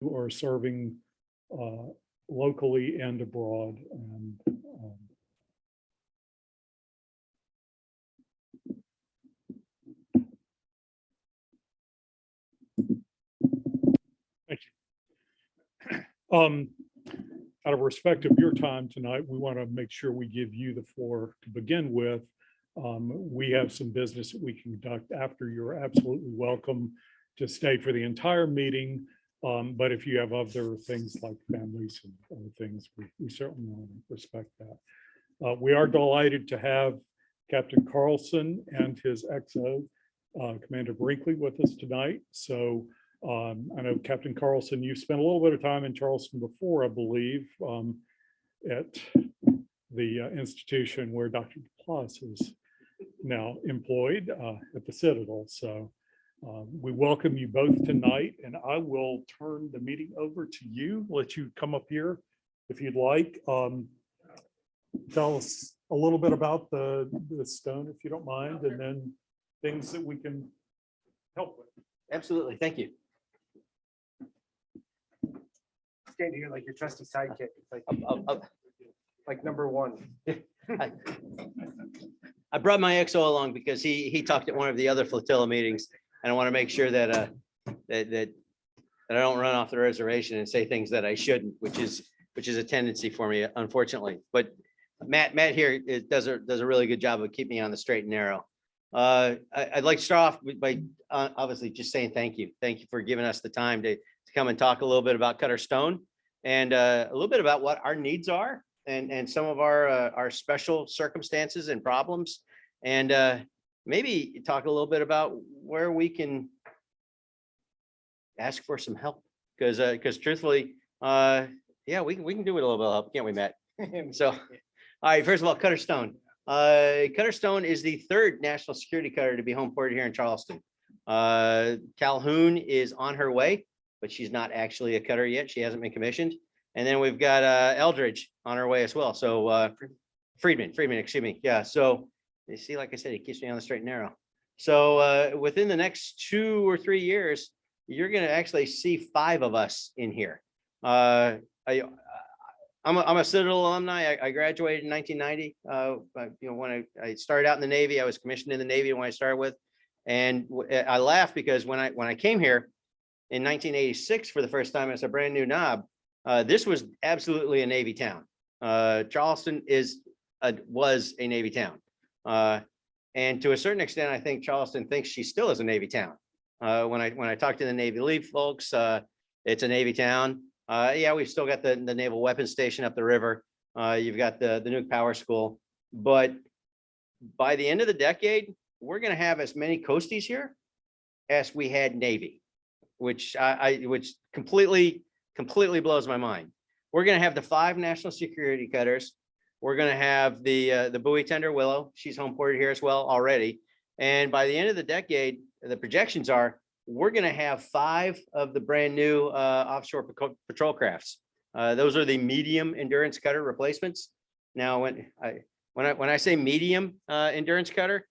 who are serving locally and abroad. And thank you. Out of respect of your time tonight, we want to make sure we give you the floor to begin with. We have some business that we can conduct after. You're absolutely welcome to stay for the entire meeting. But if you have other things like families and other things, we certainly want to respect that. We are delighted to have Captain Carlson and his XO, Commander Brinkley, with us tonight. So I know Captain Carlson, you spent a little bit of time in Charleston before, I believe, at the institution where Dr. Duplass is now employed at the Citadel. So we welcome you both tonight, and I will turn the meeting over to you, let you come up here if you'd like. Tell us a little bit about the stone, if you don't mind, and then things that we can help with. Absolutely, thank you. Stand here like your trusty sidekick. It's like, I'll- like number one. I brought my XO along because he talked at one of the other Flotilla meetings, and I want to make sure that that I don't run off the reservation and say things that I shouldn't, which is a tendency for me, unfortunately. But Matt here does a really good job of keeping me on the straight and narrow. I'd like to start off by obviously just saying thank you. Thank you for giving us the time to come and talk a little bit about Cutter Stone and a little bit about what our needs are and some of our special circumstances and problems, and maybe talk a little bit about where we can ask for some help, because truthfully, yeah, we can do with a little bit of help, can't we, Matt? So, all right, first of all, Cutter Stone. Cutter Stone is the third national security cutter to be home ported here in Charleston. Calhoun is on her way, but she's not actually a cutter yet. She hasn't been commissioned. And then we've got Eldridge on her way as well. So Friedman, excuse me. Yeah. So you see, like I said, he keeps me on the straight and narrow. So within the next 2 or 3 years, you're going to actually see 5 of us in here. I'm a Citadel alumni. I graduated in 1990. You know, when I started out in the Navy, I was commissioned in the Navy when I started with, and I laugh because when I came here in 1986 for the first time as a brand new knob, this was absolutely a Navy town. Charleston was a Navy town, and to a certain extent, I think Charleston thinks she still is a Navy town. When I talk to the Navy League folks, it's a Navy town. Yeah, we've still got the Naval Weapons Station up the river. You've got the Nuke Power School, but by the end of the decade, we're going to have as many coasties here as we had Navy, which which completely blows my mind. We're going to have the 5 national security cutters. We're going to have the buoy tender Willow. She's home ported here as well already. And by the end of the decade, the projections are we're going to have 5 of the brand new offshore patrol crafts. Those are the medium endurance cutter replacements. Now, when I say medium endurance cutter,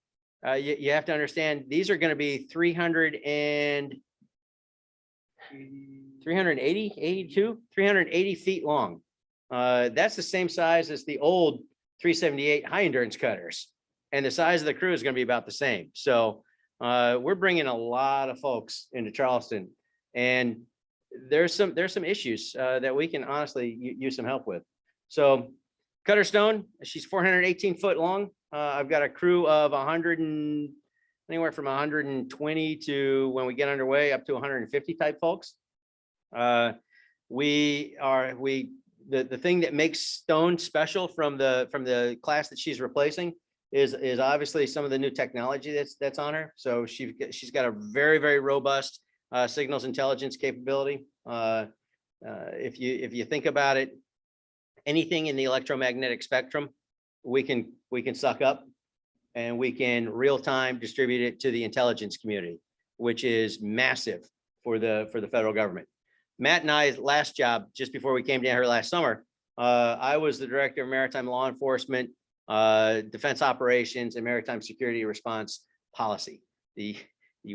you have to understand these are going to be 380 feet long. That's the same size as the old 378 high endurance cutters, and the size of the crew is going to be about the same. So we're bringing a lot of folks into Charleston, and there's some issues that we can honestly use some help with. So Cutter Stone, she's 418 foot long. I've got a crew of anywhere from 120 to, when we get underway, up to 150 type folks. The thing that makes Stone special from the class that she's replacing is obviously some of the new technology that's on her. So she's got a very, very robust signals intelligence capability. If you think about it, anything in the electromagnetic spectrum, we can suck up, and we can real time distribute it to the intelligence community, which is massive for the federal government. Matt and I's last job, just before we came down here last summer, I was the director of maritime law enforcement, defense operations, and maritime security response policy. The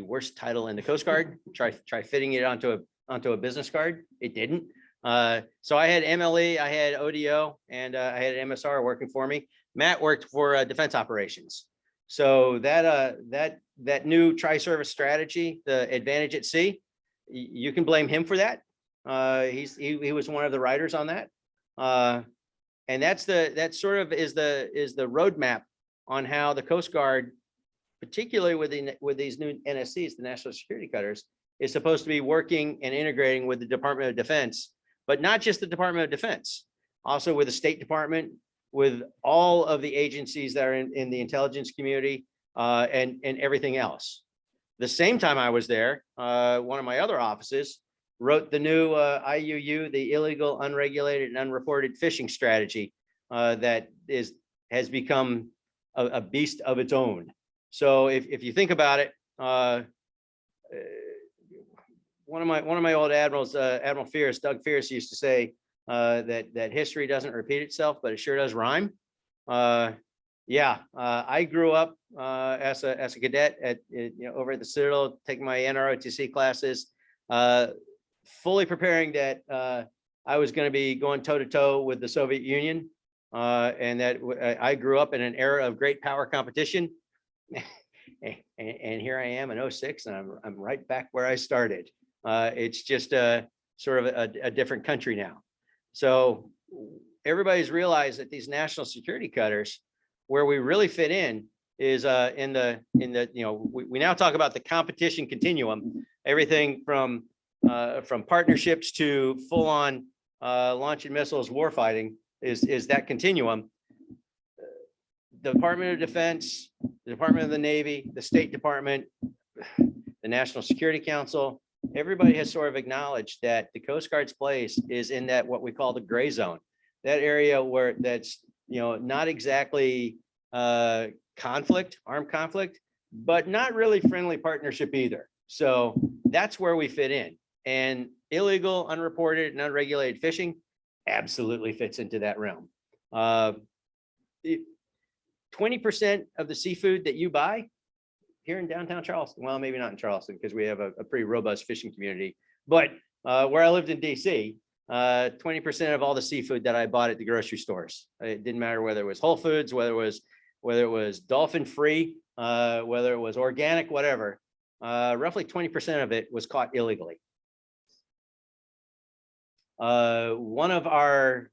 worst title in the Coast Guard. Try fitting it onto onto a business card. It didn't. So I had MLE, I had ODO, and I had an MSR working for me. Matt worked for defense operations. So that new tri-service strategy, the advantage at sea, you can blame him for that. He was one of the writers on that. And that sort of is the roadmap on how the Coast Guard, particularly with these new NSCs, the National Security Cutters, is supposed to be working and integrating with the Department of Defense, but not just the Department of Defense, also with the State Department, with all of the agencies that are in the intelligence community, and everything else. The same time I was there, one of my other offices wrote the new IUU, the illegal, unregulated, and unreported fishing strategy that has become a beast of its own. So if you think about it, one of my old admirals, Admiral Fierce, Doug Fierce, used to say that history doesn't repeat itself, but it sure does rhyme. I grew up as a cadet at over at the Citadel, taking my NROTC classes, fully preparing that I was going to be going toe to toe with the Soviet Union, and that I grew up in an era of great power competition. And here I am in 06, and I'm right back where I started. It's just sort of a different country now. So everybody's realized that these national security cutters, where we really fit in is in the we now talk about the competition continuum, everything from partnerships to full on launching missiles, warfighting is that continuum. The Department of Defense, the Department of the Navy, the State Department, the National Security Council, everybody has sort of acknowledged that the Coast Guard's place is in that what we call the gray zone, that area where that's not exactly conflict, armed conflict, but not really friendly partnership either. So that's where we fit in. And illegal, unreported, and unregulated fishing absolutely fits into that realm. 20% of the seafood that you buy here in downtown Charleston, well, maybe not in Charleston because we have a pretty robust fishing community, but where I lived in DC, 20% of all the seafood that I bought at the grocery stores, it didn't matter whether it was Whole Foods, whether it was dolphin free, whether it was organic, whatever, roughly 20% of it was caught illegally. One of our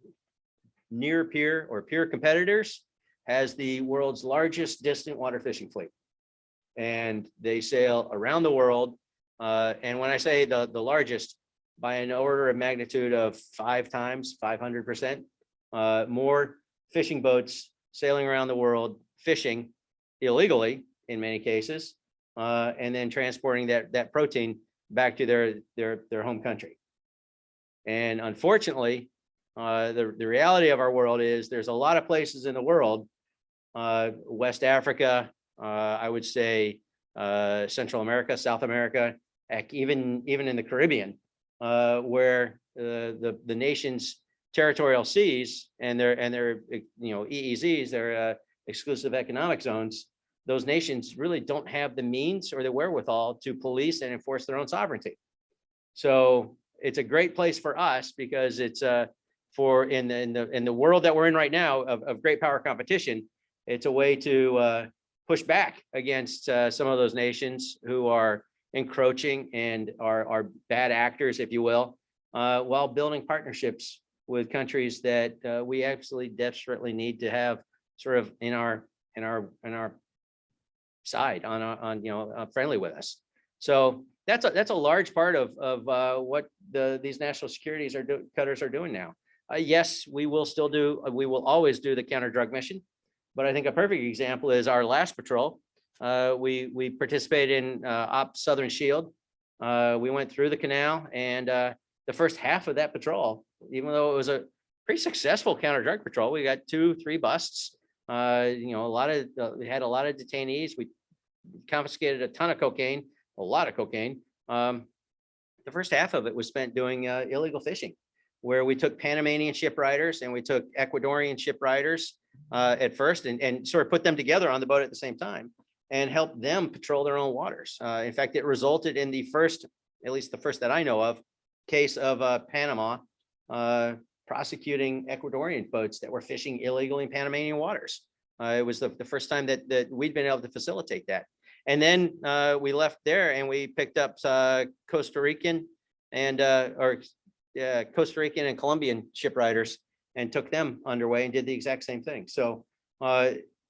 near peer or peer competitors has the world's largest distant water fishing fleet, and they sail around the world. And when I say the largest, by an order of magnitude of 5 times, 500% more fishing boats sailing around the world, fishing illegally in many cases, and then transporting that protein back to their home country. And unfortunately, the reality of our world is there's a lot of places in the world, West Africa, I would say Central America, South America, heck, even in the Caribbean, where the nation's territorial seas and their EEZs, their exclusive economic zones, those nations really don't have the means or the wherewithal to police and enforce their own sovereignty. So it's a great place for us because it's for in the world that we're in right now of great power competition. It's a way to push back against some of those nations who are encroaching and are bad actors, if you will, while building partnerships with countries that we absolutely desperately need to have sort of in our side, on friendly with us. So that's a large part of what these national securities cutters are doing now. Yes, we will always do the counter drug mission, but I think a perfect example is our last patrol. We participated in Op Southern Shield. We went through the canal, and the first half of that patrol, even though it was a pretty successful counter drug patrol, we got 2-3 busts. We had a lot of detainees. We confiscated a ton of cocaine, a lot of cocaine. The first half of it was spent doing illegal fishing, where we took Panamanian shipwrighers and we took Ecuadorian shipwrighers at first and sort of put them together on the boat at the same time and helped them patrol their own waters. In fact, it resulted in the first, at least the first that I know of, case of Panama prosecuting Ecuadorian boats that were fishing illegally in Panamanian waters. It was the first time that we'd been able to facilitate that. And then we left there and we picked up Costa Rican and Costa Rican and Colombian shipriders and took them underway and did the exact same thing. So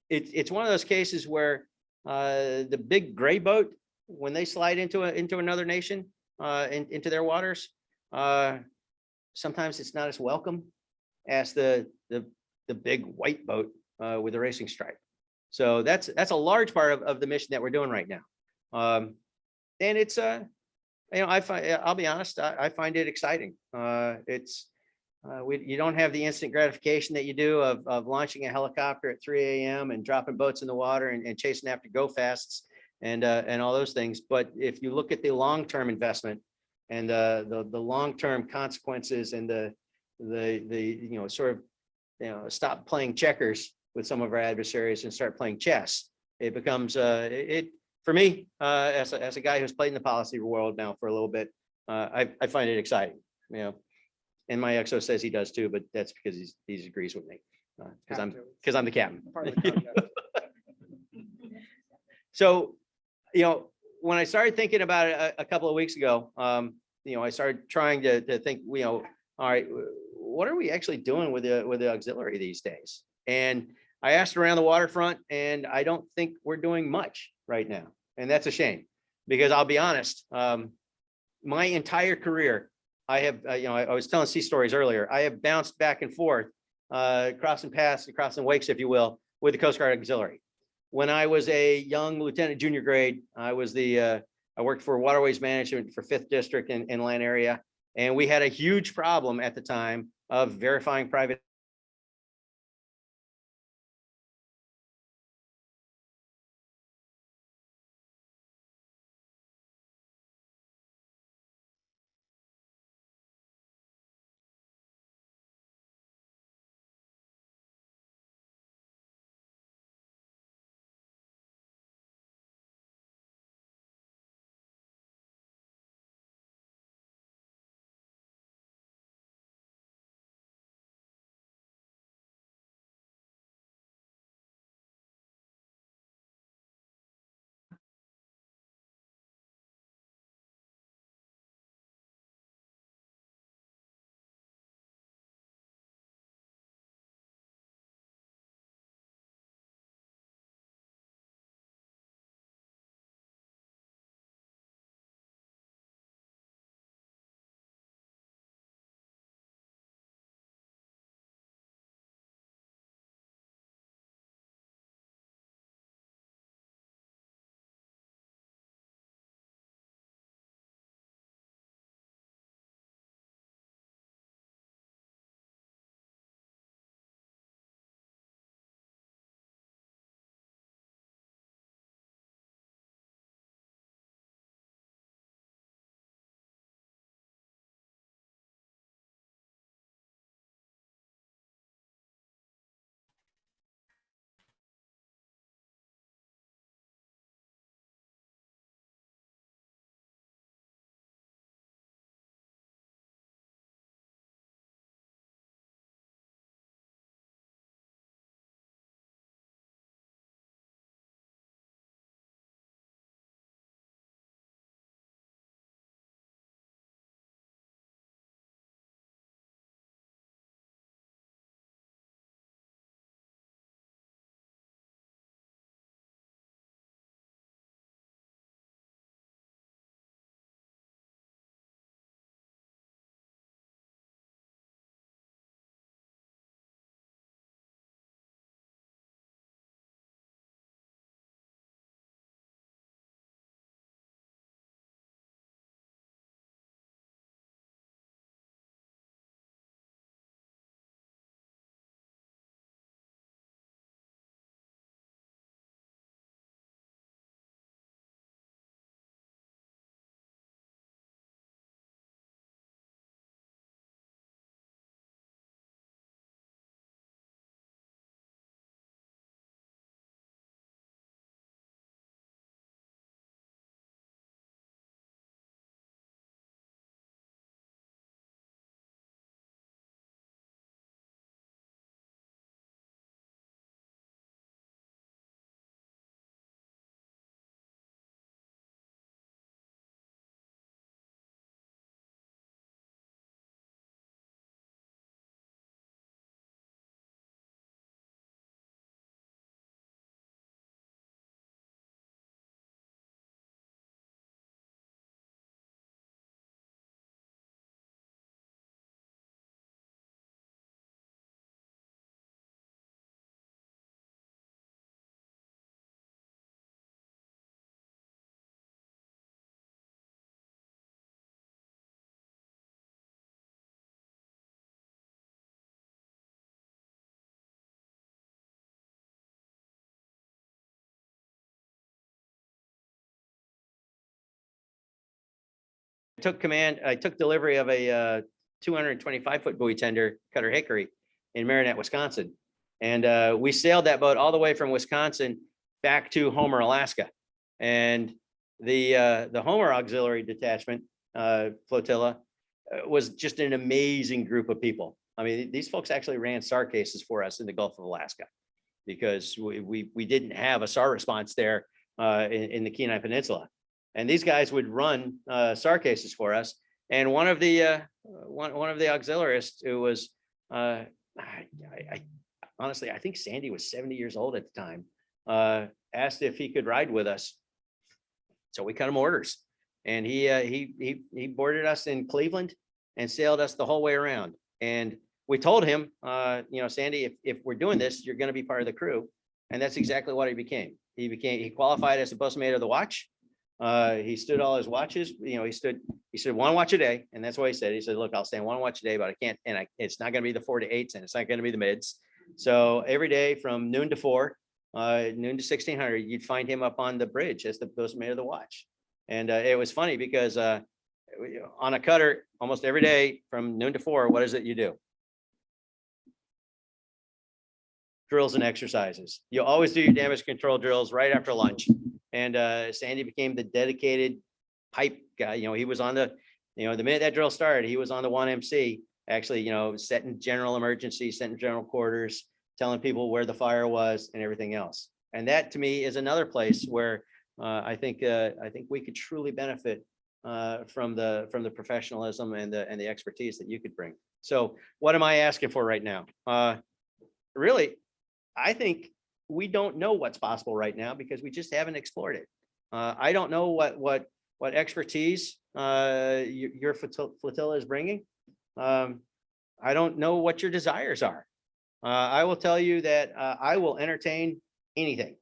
it's one of those cases where the big gray boat, when they slide into another nation, into their waters, sometimes it's not as welcome as the big white boat with a racing stripe. So that's a large part of the mission that we're doing right now. And it's I'll be honest, I find it exciting. You don't have the instant gratification that you do of launching a helicopter at 3 a.m. and dropping boats in the water and chasing after go fasts and all those things. But if you look at the long-term investment and the long-term consequences and the sort of stop playing checkers with some of our adversaries and start playing chess, it becomes for me as a guy who's played in the policy world now for a little bit, I find it exciting, and my XO says he does too, but that's because he agrees with me because I'm the captain. Part of the contract. So, when I started thinking about it a couple of weeks ago, I started trying to think, all right, what are we actually doing with the auxiliary these days? And I asked around the waterfront, and I don't think we're doing much right now, and that's a shame because I'll be honest, my entire career, I have, I was telling sea stories earlier. I have bounced back and forth, crossing paths and crossing wakes, if you will, with the Coast Guard Auxiliary. When I was a young lieutenant, junior grade, I worked for waterways management for 5th District in Inland area, and we had a huge problem at the time of verifying private I took delivery of a 225-foot buoy tender cutter Hickory in Marinette, Wisconsin. And we sailed that boat all the way from Wisconsin back to Homer, Alaska. And the Homer Auxiliary Detachment Flotilla was just an amazing group of people. I mean, these folks actually ran SAR cases for us in the Gulf of Alaska because we didn't have a SAR response there in the Kenai Peninsula. And these guys would run SAR cases for us. And one of the auxiliarists who was, honestly, I think Sandy was 70 years old at the time, asked if he could ride with us. So we cut him orders, and he boarded us in Cleveland and sailed us the whole way around. And we told him, Sandy, if we're doing this, you're going to be part of the crew. And that's exactly what he became. He qualified as the postmate of the watch. He stood all his watches. He stood one watch a day, and that's what he said. He said, "Look, I'll stand one watch a day, but I can't, and it's not going to be the 4 to 8s, and it's not going to be the mids." So every day from noon to 4, noon to 1600, you'd find him up on the bridge as the postmate of the watch. And it was funny because on a cutter, almost every day from noon to 4, what is it you do? Drills and exercises. You always do your damage control drills right after lunch. And Sandy became the dedicated pipe guy. He was on the minute that drill started, he was on the 1MC, actually, setting general emergencies, setting general quarters, telling people where the fire was and everything else. And that to me is another place where I think we could truly benefit from the professionalism and the expertise that you could bring. So what am I asking for right now? Really, I think we don't know what's possible right now because we just haven't explored it. I don't know what expertise your flotilla is bringing. I don't know what your desires are. I will tell you that I will entertain anything.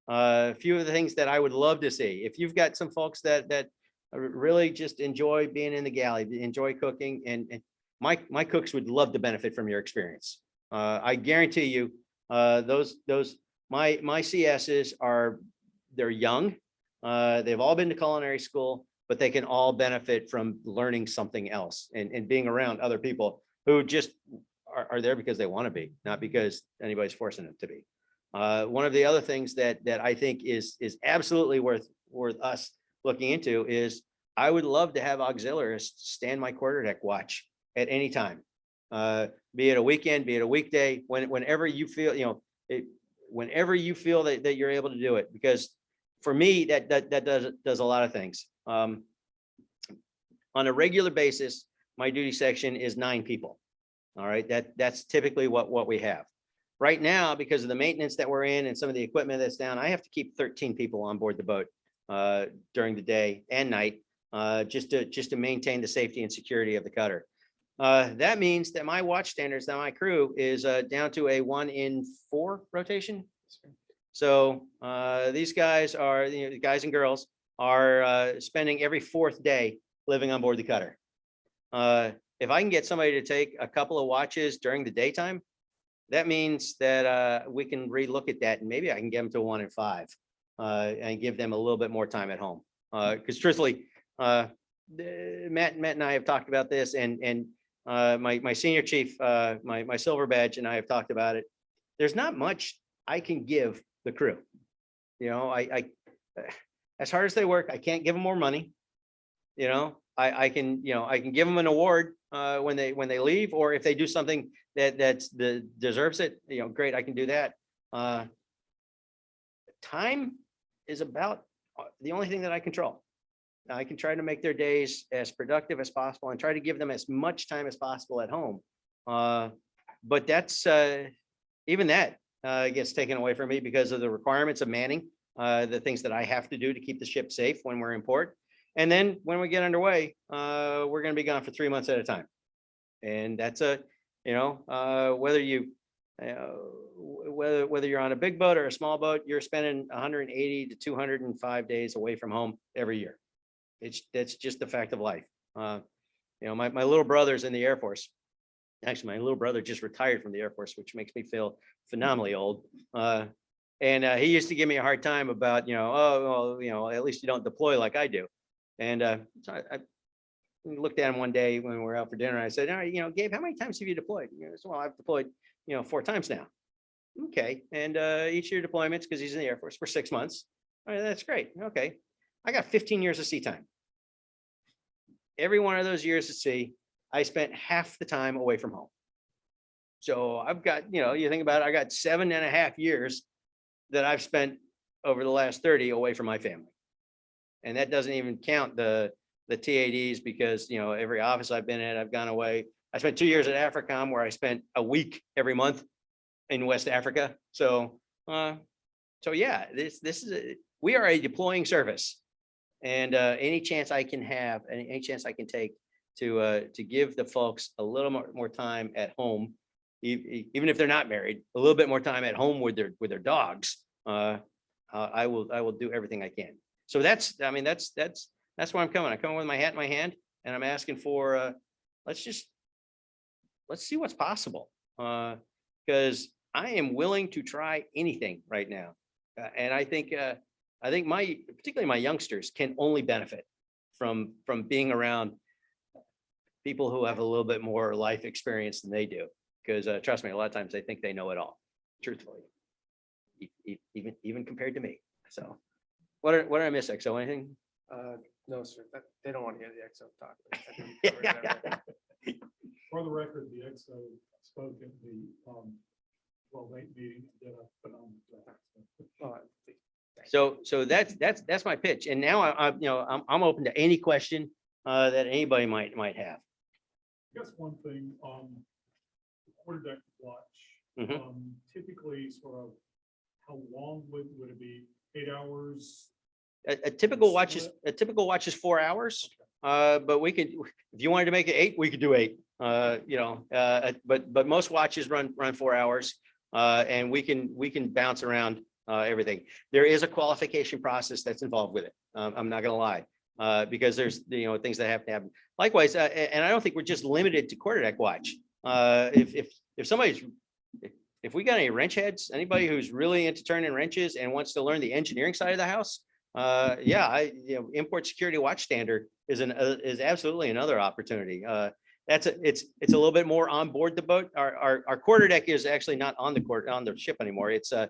A few of the things that I would love to see. If you've got some folks that really just enjoy being in the galley, enjoy cooking, and my cooks would love to benefit from your experience. I guarantee you, my CSs they're young. They've all been to culinary school, but they can all benefit from learning something else and being around other people who just are there because they want to be, not because anybody's forcing them to be. One of the other things that I think is absolutely worth us looking into is I would love to have auxiliaries stand my quarterdeck watch at any time, be it a weekend, be it a weekday, whenever you feel, whenever you feel that you're able to do it. Because for me, that does a lot of things. On a regular basis, my duty section is 9 people. All right, that's typically what we have. Right now, because of the maintenance that we're in and some of the equipment that's down, I have to keep 13 people on board the boat during the day and night, just to maintain the safety and security of the cutter. That means that my watch standards, that my crew is down to a 1 in 4 rotation. So these guys are, the guys and girls are spending every 4th day living on board the cutter. If I can get somebody to take a couple of watches during the daytime, that means that we can relook at that, and maybe I can get them to 1 in 5 and give them a little bit more time at home. Because truthfully, Matt and I have talked about this, and my senior chief, my silver badge, and I have talked about it. There's not much I can give the crew. I as hard as they work, I can't give them more money. I can give them an award when they leave, or if they do something that deserves it, great, I can do that. Time is about the only thing that I control. I can try to make their days as productive as possible and try to give them as much time as possible at home. But that's even that gets taken away from me because of the requirements of manning, the things that I have to do to keep the ship safe when we're in port. And then when we get underway, we're going to be gone for 3 months at a time. And that's whether you're on a big boat or a small boat, you're spending 180 to 205 days away from home every year. That's just the fact of life. My little brother's in the Air Force. Actually, my little brother just retired from the Air Force, which makes me feel phenomenally old. And he used to give me a hard time about, at least you don't deploy like I do. And so looked at him one day when we were out for dinner. I said, all right, Gabe, how many times have you deployed? He goes, well, I've deployed, 4 times now. Okay. And each of your deployments, because he's in the Air Force for 6 months. All right, that's great. Okay. I got 15 years of sea time. Every one of those years at sea, I spent half the time away from home. So I've got, you think about it, I got 7.5 years that I've spent over the last 30 away from my family. And that doesn't even count the TADs, because, every office I've been in, I've gone away. I spent 2 years at AFRICOM, where I spent a week every month in West Africa. So yeah, this is we are a deploying service, and any chance I can have, any chance I can take to give the folks a little more time at home, even if they're not married, a little bit more time at home with their dogs. I will do everything I can. So that's where I'm coming. I'm coming with my hat in my hand, and I'm asking for let's see what's possible, because I am willing to try anything right now, and I think particularly my youngsters can only benefit from being around people who have a little bit more life experience than they do. Because trust me, a lot of times they think they know it all, truthfully, even compared to me. So what did I miss, XO? Anything? No, sir, they don't want to hear the XO talk. I think we covered everything. For the record, the EXO spoke at the late meeting. Did a phenomenal job. Oh, So that's my pitch. And now I'm open to any question that anybody might have. I guess one thing, quarterdeck watch, Mhm. typically sort of how long would it be? 8 hours? A typical watch is 4 hours. But we could, if you wanted to make it 8, we could do 8. But most watches run 4 hours, and we can bounce around everything. There is a qualification process that's involved with it. I'm not going to lie, because there's things that have to happen. Likewise, and I don't think we're just limited to quarterdeck watch. If we got any wrench heads, anybody who's really into turning wrenches and wants to learn the engineering side of the house, import security watch standard is absolutely another opportunity. It's a little bit more on board the boat. Our quarterdeck is actually not on the ship anymore. It's an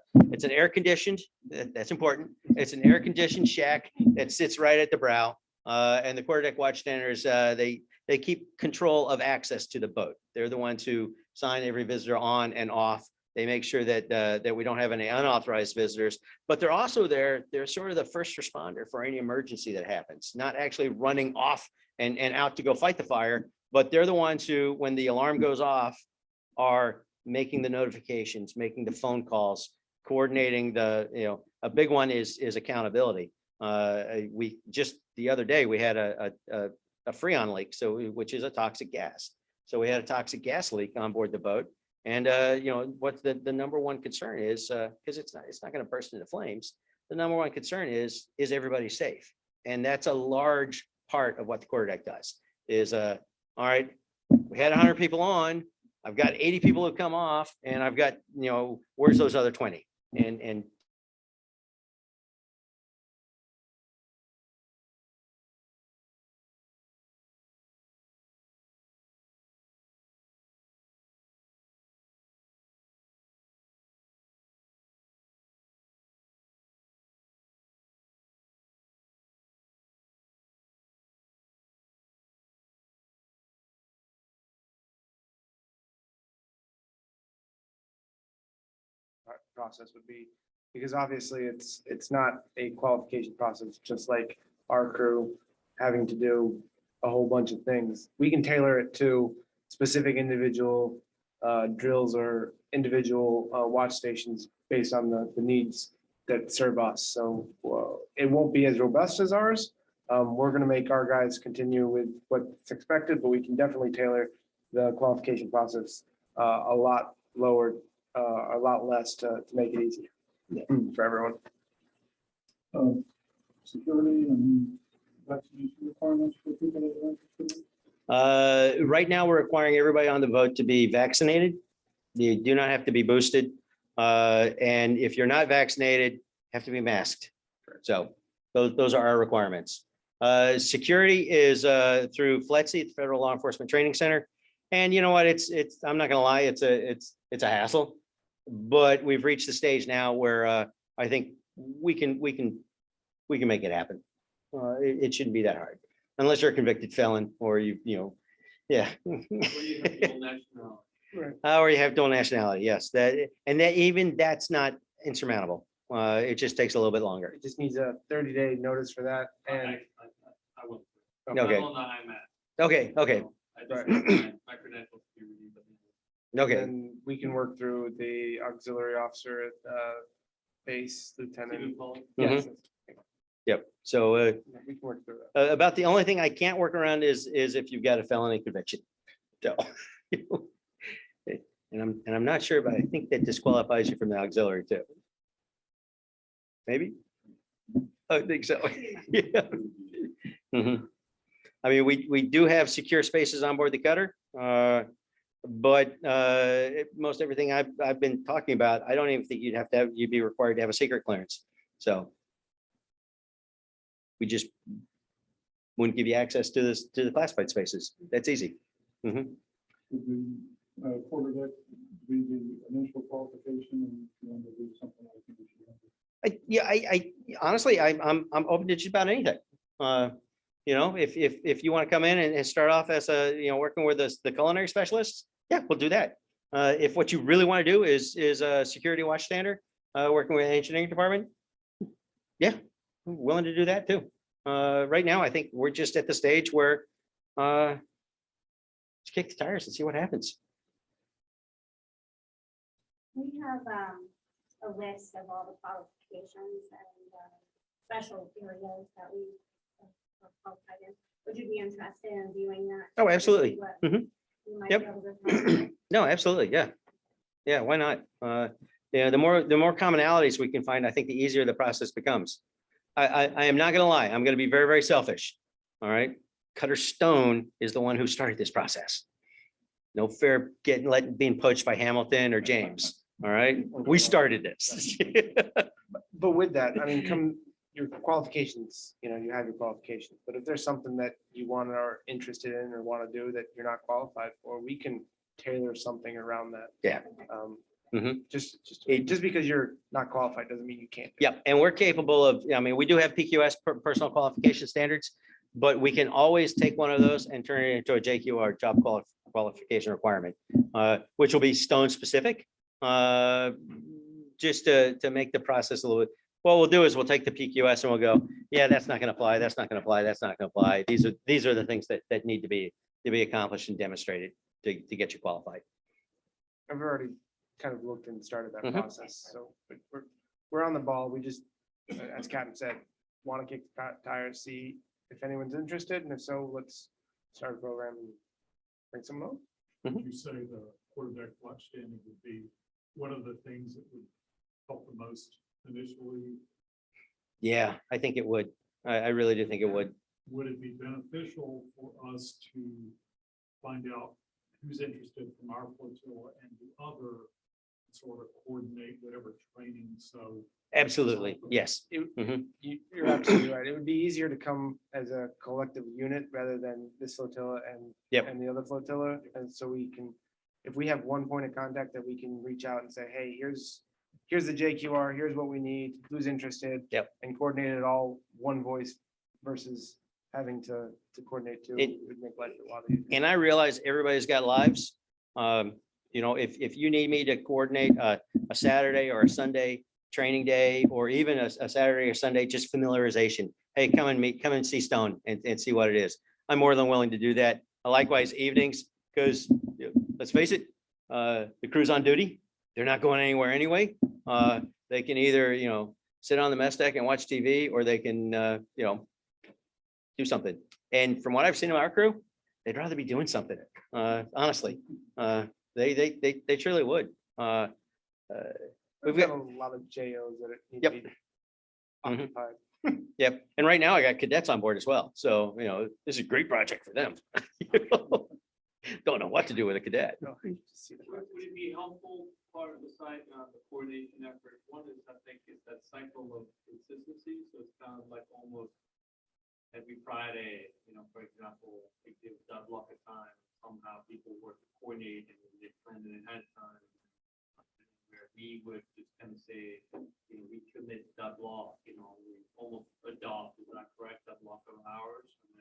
air conditioned. That's important. It's an air conditioned shack that sits right at the brow. And the quarterdeck watch standards, they keep control of access to the boat. They're the ones who sign every visitor on and off. They make sure that we don't have any unauthorized visitors, but they're also they're sort of the first responder for any emergency that happens, not actually running off and out to go fight the fire, but they're the ones who, when the alarm goes off, are making the notifications, making the phone calls, coordinating a big one is accountability. We just the other day, we had a freon leak, which is a toxic gas. So we had a toxic gas leak on board the boat. And what the number one concern is, because it's not going to burst into flames. The number one concern is everybody safe? And that's a large part of what the quarterdeck does. Is all right, we had 100 people on. I've got 80 people who come off, and I've got where's those other 20? And process would be, because obviously it's not a qualification process, just like our crew having to do a whole bunch of things. We can tailor it to specific individual drills or individual watch stations based on the needs that serve us. So it won't be as robust as ours. We're going to make our guys continue with what's expected, but we can definitely tailor the qualification process a lot lower, a lot less to make it easier for everyone. Security and vaccination requirements for people that are interested? right now, we're requiring everybody on the boat to be vaccinated. You do not have to be boosted. And if you're not vaccinated, have to be masked. So those are our requirements. Security is through FLETC, the Federal Law Enforcement Training Center. And you know what? I'm not gonna lie, it's a hassle. But we've reached the stage now where I think we can make it happen. It shouldn't be that hard, unless you're a convicted felon or yeah. Or you have dual nationality, yes, that's not insurmountable. It just takes a little bit longer. It just needs a 30-day notice for that, and I will. Okay. I'm on the IMAT. Okay, okay, I just Right. need my credentials to be renewed, but- okay. then we can work through the auxiliary officer at base lieutenant. Stephen Foley? Yes, Yep. So we can work through that. about the only thing I can't work around is if you've got a felony conviction. So, and I'm not sure, but I think that disqualifies you from the auxiliary too. Maybe? I think so. Yeah. Mhm. I mean, we do have secure spaces on board the cutter. But most everything I've been talking about, I don't even think you'd be required to have a secret clearance. So we just wouldn't give you access to the classified spaces. That's easy. Mhm. Would the quarterdeck be the initial qualification and you want to do something like that? I honestly, I'm open to just about anything. If you want to come in and start off as working with the culinary specialists, yeah, we'll do that. If what you really want to do is a security watchstander, working with the engineering department, yeah, I'm willing to do that too. Right now, I think we're just at the stage where let's kick the tires and see what happens. We have a list of all the qualifications and special areas that we are qualified in. Would you be interested in viewing that? Oh, absolutely. To see what Mhm. you might Yep. be able to find? No, absolutely. Yeah. Yeah. Why not? The more commonalities we can find, I think the easier the process becomes. I am not going to lie. I'm going to be very, very selfish. All right. Cutter Stone is the one who started this process. No fair being poached by Hamilton or James. All right. We started this. But with that, I mean, your qualifications, you have your qualifications, but if there's something that you are interested in or want to do that you're not qualified for, we can tailor something around that. Yeah. Mhm. Just because you're not qualified doesn't mean you can't. do it. Yep. And we're capable of, I mean, we do have PQS personal qualification standards, but we can always take one of those and turn it into a JQR job qualification requirement, which will be Stone specific. Just to make the process a little bit, what we'll do is we'll take the PQS and we'll go, yeah, that's not going to apply. That's not going to apply. That's not going to apply. These are the things that need to be accomplished and demonstrated to get you qualified. I've already kind of looked and started that Mhm. process, so but we're on the ball. We just, as Captain said, want to kick the tires, see if anyone's interested, and if so, let's start a program and bring someone over. Would you say the quarterdeck watch standing would be one of the things that would help the most initially? Yeah, I think it would. I really do think it would. Would it be beneficial for us to find out who's interested from our flotilla and the other, sort of coordinate whatever training? So Absolutely. Yes. You're absolutely right. It would be easier to come as a collective unit rather than this flotilla Yep. and the other flotilla. And so we can, if we have one point of contact that we can reach out and say, hey, here's the JQR, here's what we need, who's interested. Yep. And coordinate it all one voice versus having to coordinate two. It- It would make life a lot easier. And I realize everybody's got lives. If you need me to coordinate a Saturday or a Sunday training day, or even a Saturday or Sunday, just familiarization. Hey, come and see Stone and see what it is. I'm more than willing to do that. Likewise, evenings, because let's face it, the crew's on duty. They're not going anywhere anyway. They can either, sit on the mess deck and watch TV, or they can, do something. And from what I've seen of our crew, they'd rather be doing something. Honestly, they truly would. We've we've got a lot of JOs that need Yep. to be Mhm. occupied. Yep. And right now I got cadets on board as well. So, this is a great project for them. Don't know what to do with a cadet. No, I just see the Would it be helpful part of the site, the coordination effort? One is, I think, is that cycle of consistency. So it's kind of like almost every Friday, for example, if there's that block of time, somehow people work coordinated and they planned it ahead of time. Where we would just kind of say, we commit to that block, we almost adopt, is that correct, that block of hours? And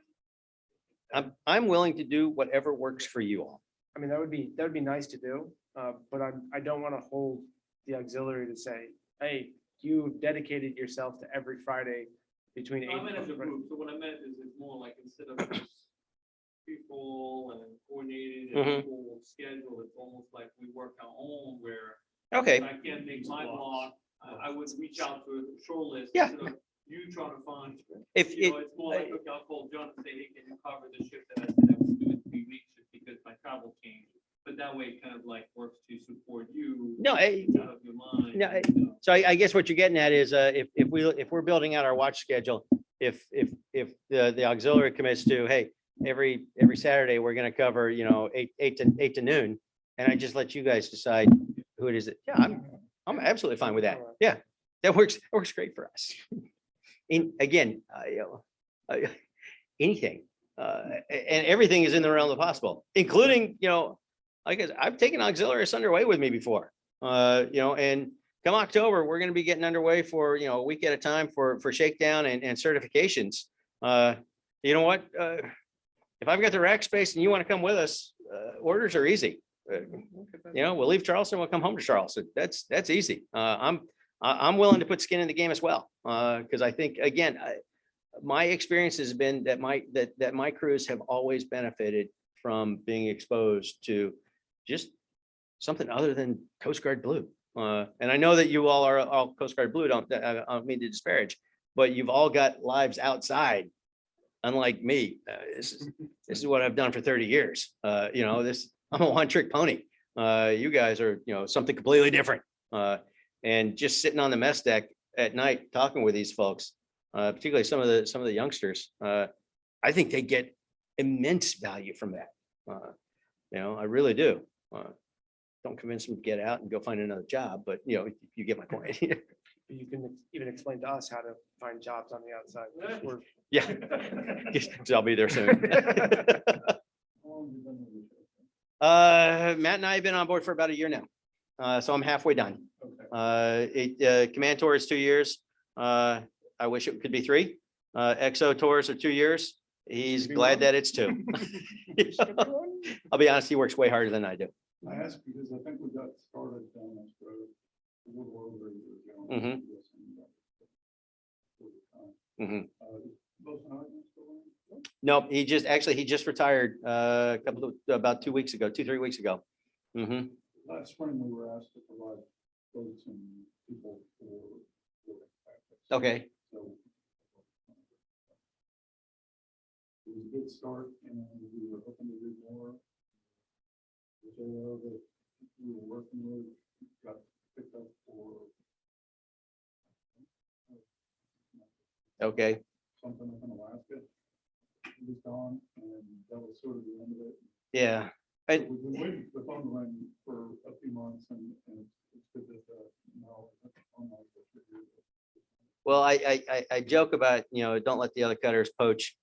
then I'm willing to do whatever works for you all. I mean, that would be nice to do, but I don't want to hold the auxiliary to say, hey, you've dedicated yourself to every Friday between No, I meant as a 8. group, so what I meant is it's more like instead of just people and coordinated Mhm. and full schedule, it's almost like we work our own where Okay. if I can't make my block, I would reach out to a short list. Yeah. Instead of you trying to find, If, it's more like, okay, I'll call John and say, hey, can you cover the shift that I said I would do in 3 weeks just because my travel changed? But that way it kind of like works to support you. no, It's out of your mind. No, you know. so I guess what you're getting at is, if we're building out our watch schedule, if the auxiliary commits to, hey, every Saturday, we're gonna cover, 8 to noon, and I just let you guys decide who it is. Yeah, I'm absolutely fine with that. Yeah, that works great for us. Again, anything, and everything is in the realm of possible, including, like I said, I've taken auxiliaries underway with me before, and come October, we're going to be getting underway for, a week at a time for shakedown and certifications. You know what? If I've got the rack space and you want to come with us, orders are easy. We'll leave Charleston, we'll come home to Charleston. That's easy. I'm willing to put skin in the game as well. Because I think, again, my experience has been that my crews have always benefited from being exposed to just something other than Coast Guard blue. And I know that you all are all Coast Guard blue, I don't mean to disparage, but you've all got lives outside, unlike me. This is what I've done for 30 years. I'm a one-trick pony. You guys are, something completely different. And just sitting on the mess deck at night, talking with these folks, particularly some of the youngsters, I think they get immense value from that. I really do. Don't convince them to get out and go find another job, but you get my point. You can even explain to us how to find jobs on the outside. We're- Yeah, so I'll be there soon. How long have you been with this? Matt and I have been on board for about a year now, so I'm halfway done. Okay. Command tour is 2 years. I wish it could be 3. XO tours are 2 years. He's Maybe glad one. that it's 2. I'll be honest, he works way harder than I do. I asked because I think we got started down this road a little over a year ago. Mhm. Mhm. Both sides still in? Nope, he just retired about 2 weeks ago, 2-3 weeks ago. Mhm. Last spring, we were asked to provide boats and people for tactics. Okay. So it was a good start, and we were hoping to do more. The JO that we were working with got picked up for Okay. something up in Alaska. It was gone, and that was sort of the end of it. Yeah. So And we've been waiting for the phone to ring for a few months, and it's good that now the phone lines are here. well, I joke about, don't let the other cutters poach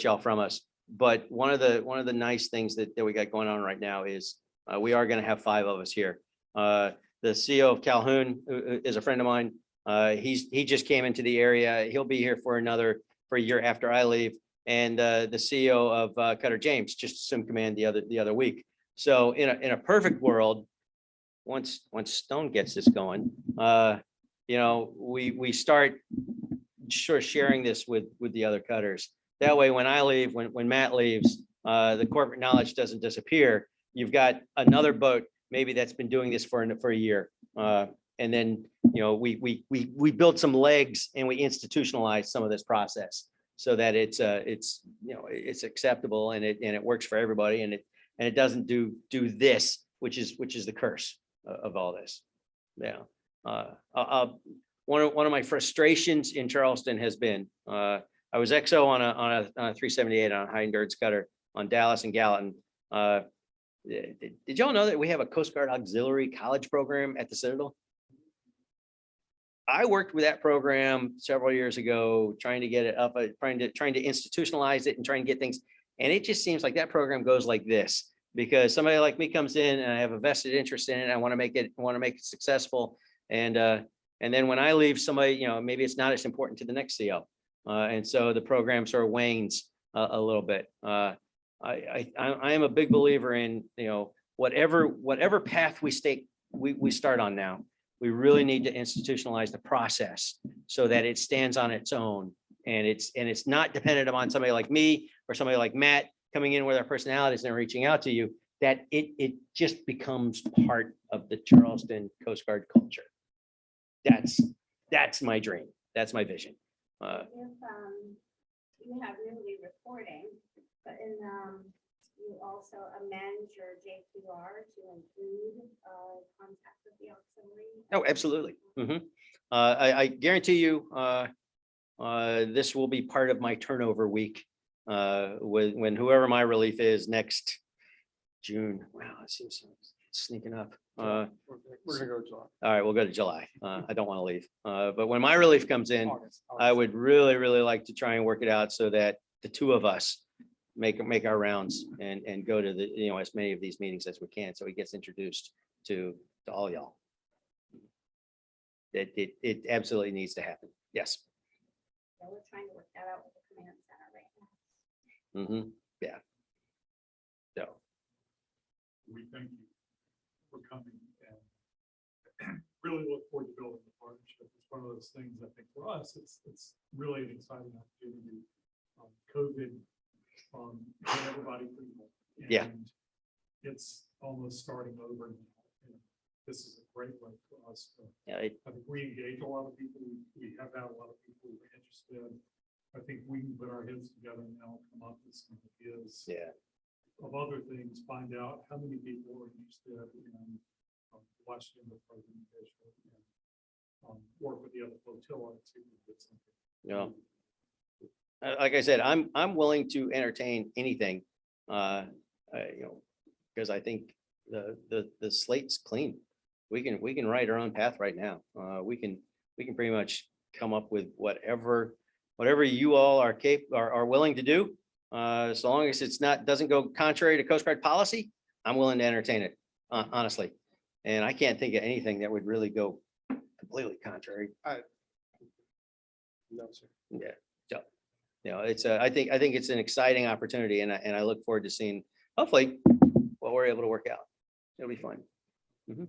y'all from us. But one of the nice things that we got going on right now is we are going to have 5 of us here. The CEO of Calhoun is a friend of mine. He just came into the area. He'll be here for a year after I leave. And the CEO of Cutter James just assumed command the other week. So in a perfect world, once Stone gets this going, we start sure sharing this with the other cutters. That way, when I leave, when Matt leaves, the corporate knowledge doesn't disappear. You've got another boat maybe that's been doing this for a year. And then, we build some legs and we institutionalize some of this process so that it's acceptable and it works for everybody and it doesn't do this, which is the curse of all this. Yeah. One of my frustrations in Charleston has been, I was XO on a 378 on a high endurance cutter on Dallas and Gallatin. Did y'all know that we have a Coast Guard auxiliary college program at the Citadel? I worked with that program several years ago, trying to get it up, trying to institutionalize it and trying to get things. And it just seems like that program goes like this, because somebody like me comes in and I have a vested interest in it. I want to make it successful. And then when I leave, somebody, maybe it's not as important to the next CO. And so the program sort of wanes a little bit. I am a big believer in, whatever path we start on now, we really need to institutionalize the process so that it stands on its own. And it's not dependent upon somebody like me or somebody like Matt coming in with our personalities and reaching out to you, that it just becomes part of the Charleston Coast Guard culture. That's my dream. That's my vision. If you have newly reporting, but you also amend your JQR to include contact with the auxiliary. Oh, absolutely. I guarantee you, this will be part of my turnover week when whoever my relief is next June. Wow, it seems sneaking up. We're gonna go July. All right, we'll go to July. I don't want to leave. But when my relief comes in, August. I would really, really like to try and work it out so that the two of us make our rounds and go to the, as many of these meetings as we can. So he gets introduced to all y'all. It absolutely needs to happen. Yes. So we're trying to work that out with the command center right now. Yeah. So, We thank you for coming and really look forward to building the partnership. It's one of those things, I think for us, it's really an exciting opportunity. COVID hit everybody pretty well. Yeah. And it's almost starting over now. And this is a great way for us to, yeah, I think we engage a lot of people. We have had a lot of people who are interested. I think we can put our heads together now, come up with some ideas yeah. of other things, find out how many people are interested in watching the presentation and work with the other flotilla to get something. Yeah. Like I said, I'm willing to entertain anything, because I think the slate's clean. We can write our own path right now. We can pretty much come up with whatever you all are willing to do. So long as doesn't go contrary to Coast Guard policy, I'm willing to entertain it, honestly. And I can't think of anything that would really go completely contrary. No, sir. Yeah. So, it's I think it's an exciting opportunity, and I look forward to seeing hopefully what we're able to work out. It'll be fun. Appreciate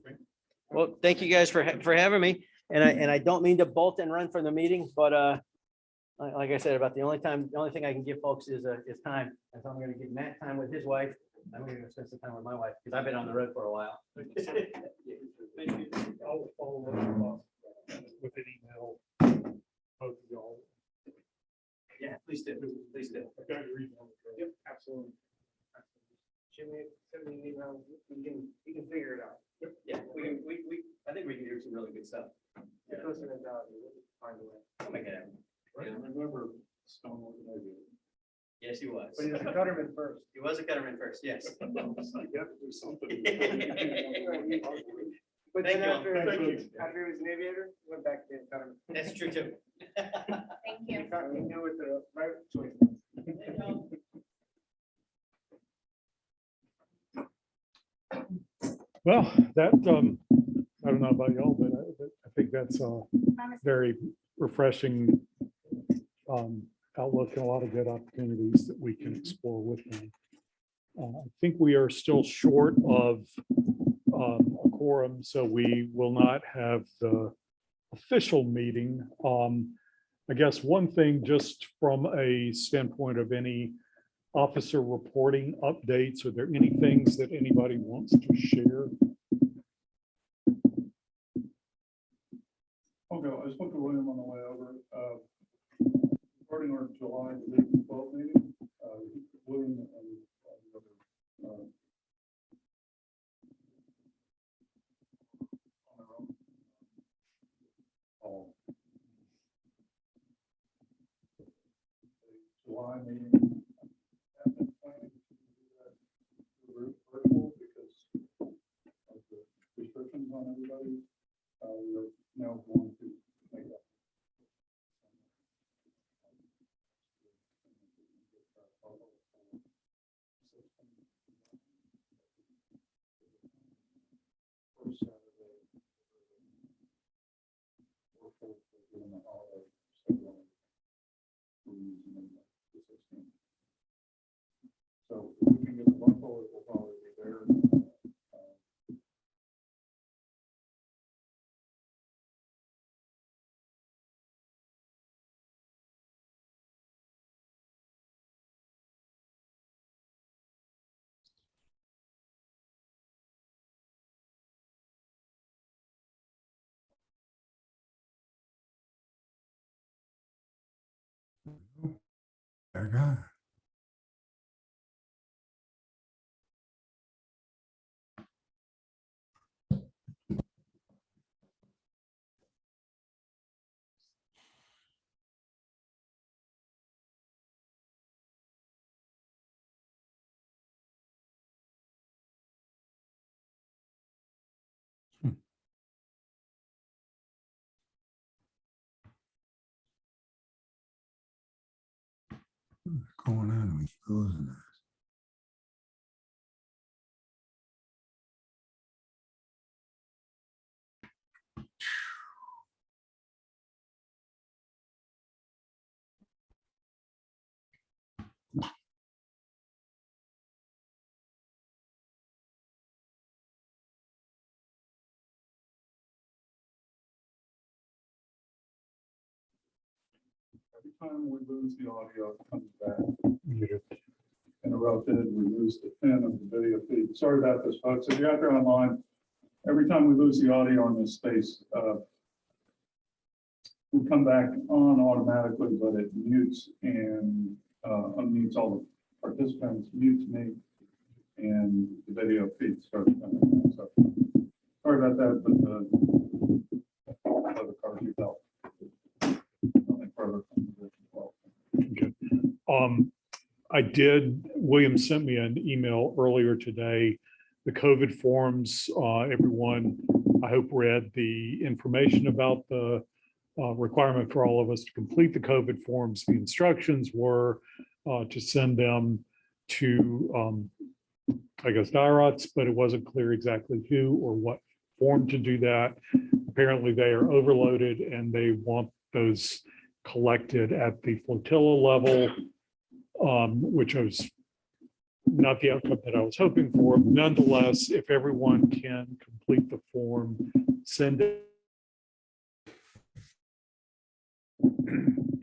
it. Well, thank you guys for having me. And I don't mean to bolt and run from the meeting, but like I said, about the only thing I can give folks is time. And so I'm going to give Matt time with his wife. I'm going to spend some time with my wife because I've been on the road for a while. Thank you. I'll follow up with an email. Both of y'all. Yeah, please do. Please do. I've got your email. Yep, absolutely. Jimmy, send me an email. We can figure it out. Yeah, I think we can do some really good stuff. If those are valid, we'll find a way. I'll make it happen. I remember Stone organizing. Yes, he was. But he's a gutterman first. He was a Cutterman first, yes. You have to do something. But Thank then you. after Thank you. he was an aviator, he went back to being a gutterman. That's true too. Thank you. He knew what the right choice was. Well, that, I don't know about y'all, but I think that's a Promise. very refreshing outlook and a lot of good opportunities that we can explore with them. I think we are still short of a quorum, so we will not have the official meeting. I guess one thing, just from a standpoint of any officer reporting updates, are there any things that anybody wants to share? Okay, I spoke to William on the way over. Regarding our July 12th meeting, William and the other, on their own. July meeting. I've been planning to do that virtual because of the restrictions on everybody. study. We're now going to make that. First Saturday. Or for doing the holiday, so we're using them the 16th. So if we can get the one forward, we'll probably be there. There you go. What's going on with closing that? Every time we lose the audio, it comes back. Muted. Interrupted, we lose the pin of the video feed. Sorry about this, folks. If you're out there online, every time we lose the audio on this space, we come back on automatically, but it mutes and unmutes all the participants, mutes me, and the video feed starts coming on. So sorry about that, but the cars you felt. Nothing further from the well. William sent me an email earlier today. The COVID forms, everyone, I hope, read the information about the requirement for all of us to complete the COVID forms. The instructions were to send them to, I guess, DIROTS, but it wasn't clear exactly who or what form to do that. Apparently they are overloaded and they want those collected at the Flotilla level, which was not the outcome that I was hoping for. Nonetheless, if everyone can complete the form, send it.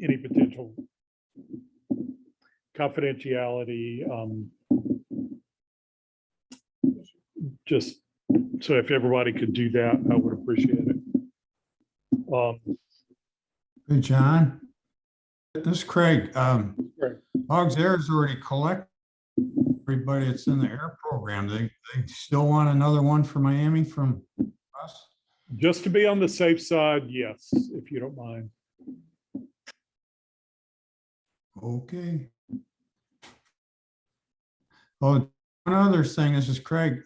Any potential confidentiality, just so if everybody could do that, I would appreciate it. Hey, John. This is Craig. Right. Hogs Air has already collected everybody that's in the air program. They still want another one for Miami from us? Just to be on the safe side, yes, if you don't mind. Okay. Oh, one other thing, this is Craig.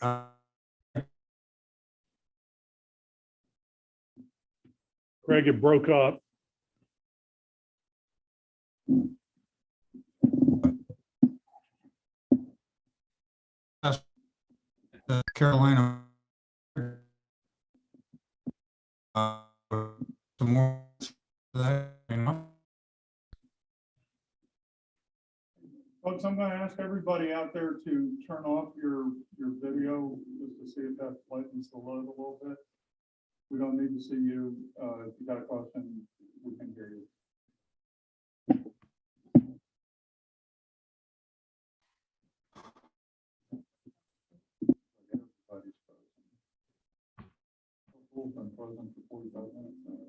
Greg, it broke up. Carolina. Some more. That, you know? Folks, I'm going to ask everybody out there to turn off your video just to see if that lightens the load a little bit. We don't need to see you. If you got a question, we can hear you. Everybody's frozen. We've been frozen for 45 minutes now.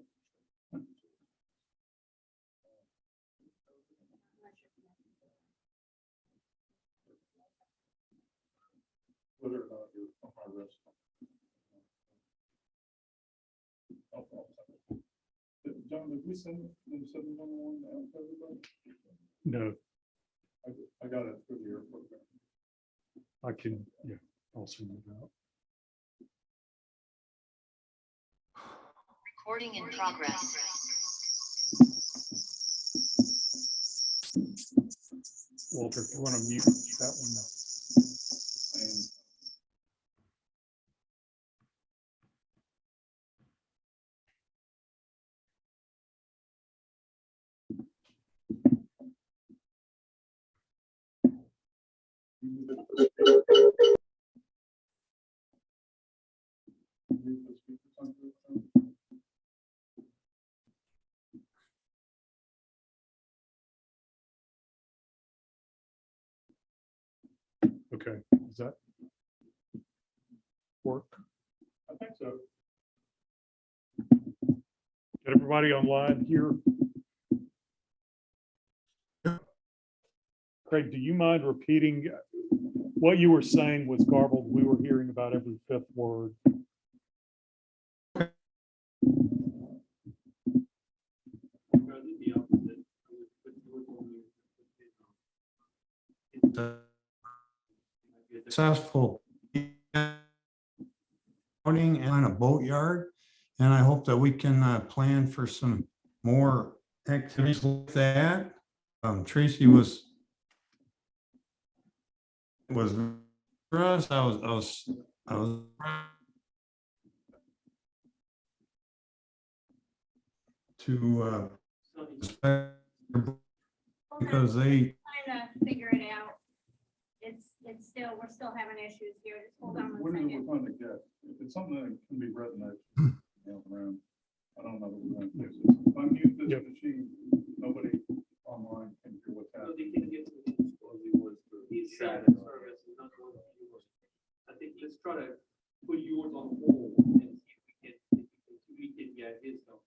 Whether or not you're on my wrist. John, did we send the 711 out to everybody? No, I got it through the air program. I can, yeah, I'll send it out. Recording in progress. Walter, if you want to mute that one. Okay, does that work? I think so. Get everybody online here? Craig, do you mind repeating what you were saying was garbled? We were hearing about every fifth word. Successful outing and on a boatyard. And I hope that we can plan for some more activities like that. Tracy was for us. I was to because they Trying to figure it out. It's still, we're still having issues here. Just hold on What one is it second. we're trying to get? If it's something that can be written, around, I don't know that we're going to fix it. If I mute this Yep. machine, nobody online can hear what's So happening. they can get to the supposedly was for his side of service is not going to be yours. I think let's try to put yours on hold and see if we can get his stuff.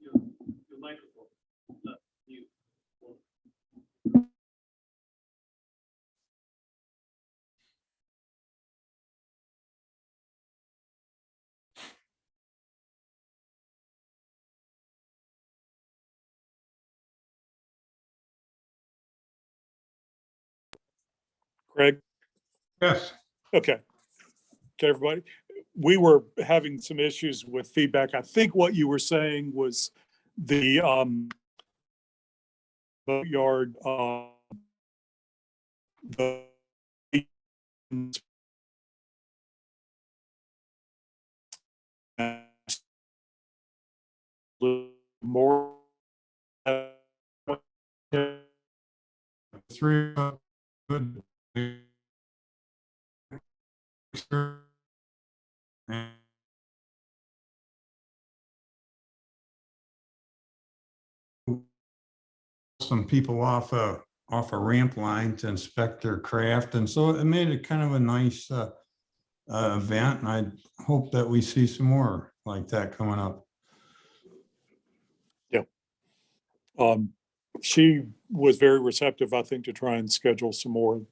Your microphone, you. Craig? yes. Okay. Okay, everybody. We were having some issues with feedback. I think what you were saying was the boatyard, the more Three good. And some people off a ramp line to inspect their craft, and so it made it kind of a nice event, and I hope that we see some more like that coming up. She was very receptive, I think, to try and schedule some more.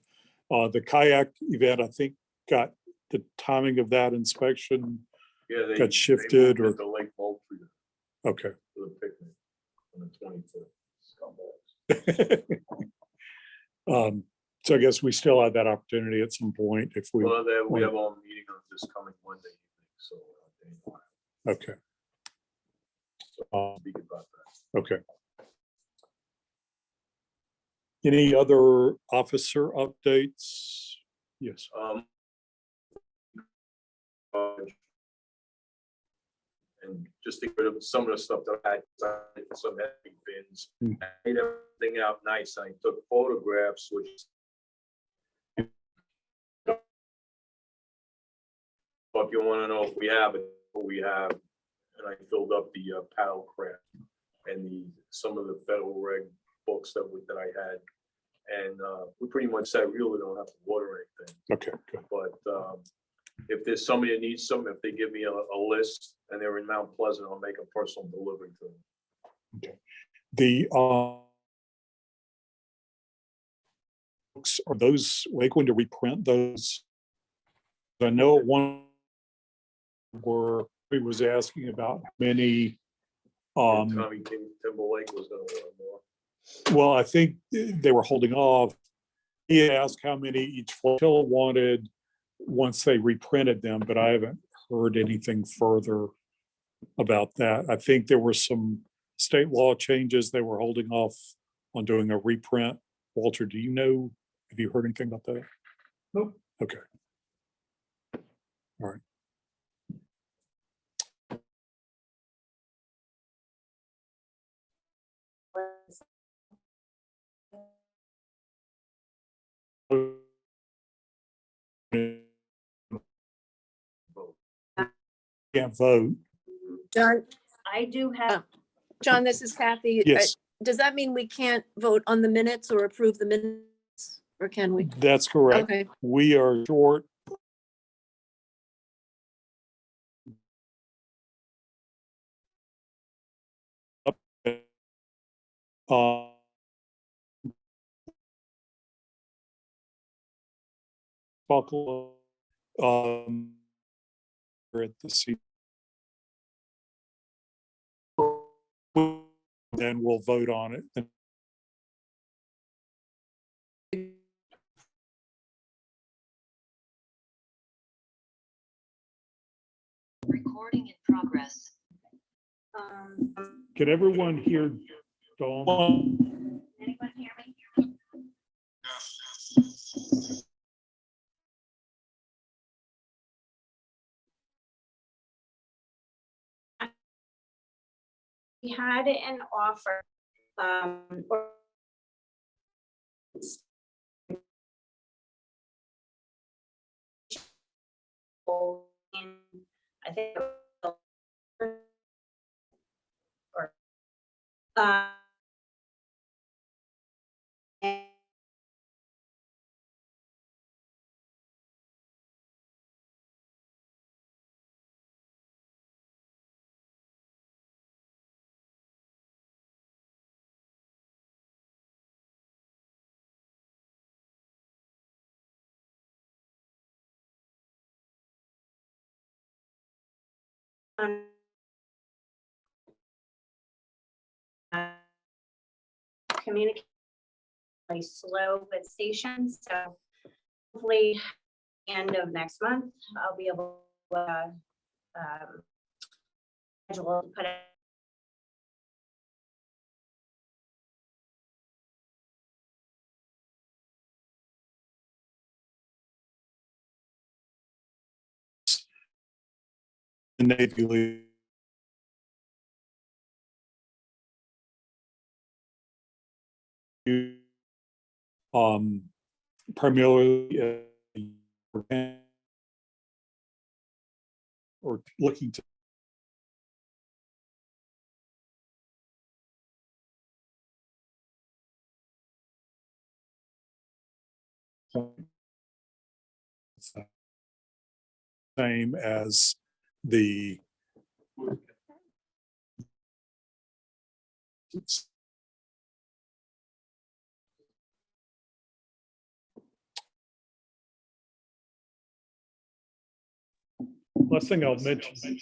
The kayak event, I think, got the timing of that inspection Yeah, they. got shifted or, The Lake Moultrie okay. for the picnic on the 25th. Scumbags. So I guess we still have that opportunity at some point if we, Well, we have our meeting on this coming Monday evening, so. okay, Speak about that. okay. Any other officer updates? Yes. And just to get rid of some of the stuff that I had, some heavy bins, Mm. I made everything out nice. I took photographs, which. But if you want to know if we have it, we have, and I filled up the paddle craft and some of the federal reg books that I had. And we pretty much said we really don't have to water anything. Okay, good. But if there's somebody that needs some, if they give me a list and they're in Mount Pleasant, I'll make a personal delivery to them. Okay. The books, are those, like, when do we print those? I know one where he was asking about many. Tommy King Timberlake was gonna want more. Well, I think they were holding off he asked how many each flotilla wanted once they reprinted them, but I haven't heard anything further about that. I think there were some state law changes. They were holding off on doing a reprint. Walter, do you know, have you heard anything about that? Nope. Okay. All right. Can't vote. John, I do have, John, this is Kathy. Yes, Does that mean we can't vote on the minutes or approve the minutes? Or can we? that's correct. Okay, We are short. Uh, Buckle, at the seat. Then we'll vote on it. Recording in progress. Can everyone hear Dawn? anyone hear me? We had an offer, or I think, or, and communicate really slow with stations, so hopefully end of next month, I'll be able to schedule to put it. The Navy League. Primarily or looking to same as the last thing I'll mention.